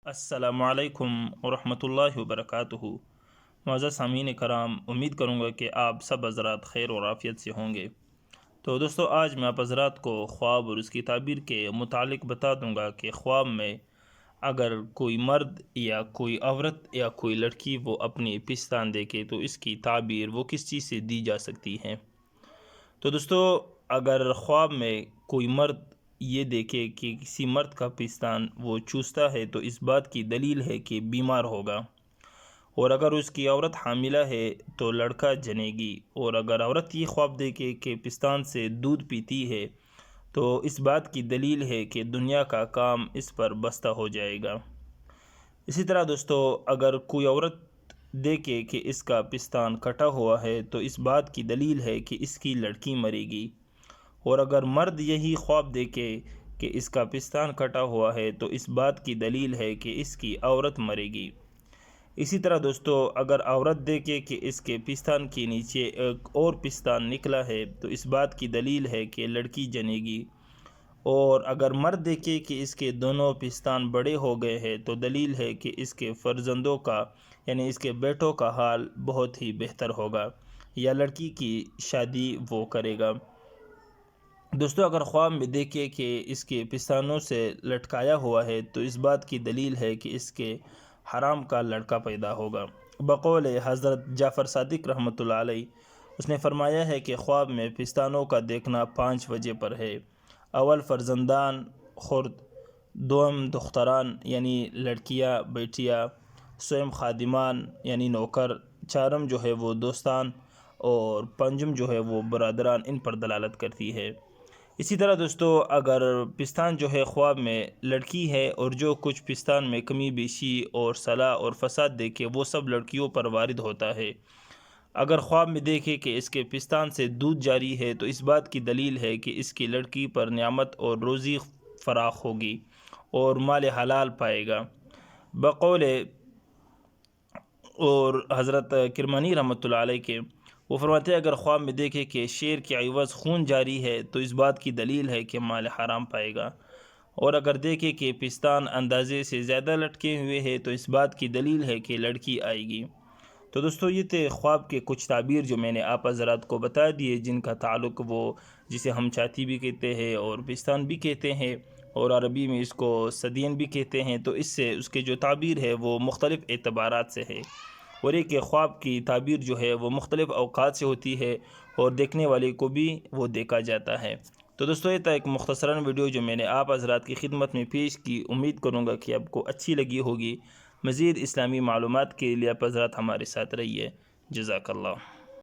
السلام علیکم ورحمۃ اللہ وبرکاتہ۔ معزز سامعین کرام، امید کروں گا کہ آپ سب حضرات خیر و عافیت سے ہوں گے۔ تو دوستو، آج میں آپ حضرات کو خواب اور اس کی تعبیر کے متعلق بتا دوں گا کہ خواب میں اگر کوئی مرد یا کوئی عورت یا کوئی لڑکی وہ اپنی پستان دیکھے تو اس کی تعبیر وہ کس چیز سے دی جا سکتی ہے۔ تو دوستو، اگر خواب میں کوئی مرد یہ دیکھے کہ کسی مرد کا پستان وہ چوستا ہے تو اس بات کی دلیل ہے کہ بیمار ہوگا، اور اگر اس کی عورت حاملہ ہے تو لڑکا جنے گی، اور اگر عورت یہ خواب دیکھے کہ پستان سے دودھ پیتی ہے تو اس بات کی دلیل ہے کہ دنیا کا کام اس پر بستہ ہو جائے گا۔ اسی طرح دوستو، اگر کوئی عورت دیکھے کہ اس کا پستان کٹا ہوا ہے تو اس بات کی دلیل ہے کہ اس کی لڑکی مرے گی، اور اگر مرد یہی خواب دیکھے کہ اس کا پستان کٹا ہوا ہے تو اس بات کی دلیل ہے کہ اس کی عورت مرے گی۔ اسی طرح دوستو، اگر عورت دیکھے کہ اس کے پستان کے نیچے ایک اور پستان نکلا ہے تو اس بات کی دلیل ہے کہ لڑکی جنے گی، اور اگر مرد دیکھے کہ اس کے دونوں پستان بڑے ہو گئے ہیں تو دلیل ہے کہ اس کے فرزندوں کا یعنی اس کے بیٹوں کا حال بہت ہی بہتر ہوگا، یا لڑکی کی شادی وہ کرے گا۔ دوستو، اگر خواب میں دیکھے کہ اس کے پستانوں سے لٹکایا ہوا ہے تو اس بات کی دلیل ہے کہ اس کے حرام کا لڑکا پیدا ہوگا۔ بقول حضرت جعفر صادق رحمۃ اللہ علیہ، اس نے فرمایا ہے کہ خواب میں پستانوں کا دیکھنا 5 وجہ پر ہے۔ اول فرزندان خرد، دوم دختران یعنی لڑکیاں بیٹیاں، سوم خادمان یعنی نوکر، چارم جو ہے وہ دوستان، اور پنجم جو ہے وہ برادران، ان پر دلالت کرتی ہے۔ اسی طرح دوستو، اگر پستان جو ہے خواب میں لڑکی ہے اور جو کچھ پستان میں کمی بیشی اور صلاح اور فساد دیکھے وہ سب لڑکیوں پر وارد ہوتا ہے۔ اگر خواب میں دیکھے کہ اس کے پستان سے دودھ جاری ہے تو اس بات کی دلیل ہے کہ اس کی لڑکی پر نعمت اور روزی فراخ ہوگی اور مال حلال پائے گا۔ بقول اور حضرت کرمانی رحمۃ اللہ علیہ کے، وہ فرماتے ہیں اگر خواب میں دیکھے کہ شیر کے عوض خون جاری ہے تو اس بات کی دلیل ہے کہ مال حرام پائے گا، اور اگر دیکھے کہ پستان اندازے سے زیادہ لٹکے ہوئے ہیں تو اس بات کی دلیل ہے کہ لڑکی آئے گی۔ تو دوستو، یہ تھے خواب کے کچھ تعبیر جو میں نے آپ حضرات کو بتا دیے، جن کا تعلق وہ جسے ہم چھاتی بھی کہتے ہیں اور پستان بھی کہتے ہیں، اور عربی میں اس کو صدین بھی کہتے ہیں، تو اس سے اس کے جو تعبیر ہے وہ مختلف اعتبارات سے ہے، اور ایک خواب کی تعبیر جو ہے وہ مختلف اوقات سے ہوتی ہے اور دیکھنے والے کو بھی وہ دیکھا جاتا ہے۔ تو دوستو، یہ تھا ایک مختصراً ویڈیو جو میں نے آپ حضرات کی خدمت میں پیش کی۔ امید کروں گا کہ آپ کو اچھی لگی ہوگی۔ مزید اسلامی معلومات کے لیے آپ حضرات ہمارے ساتھ رہیے۔ جزاک اللہ۔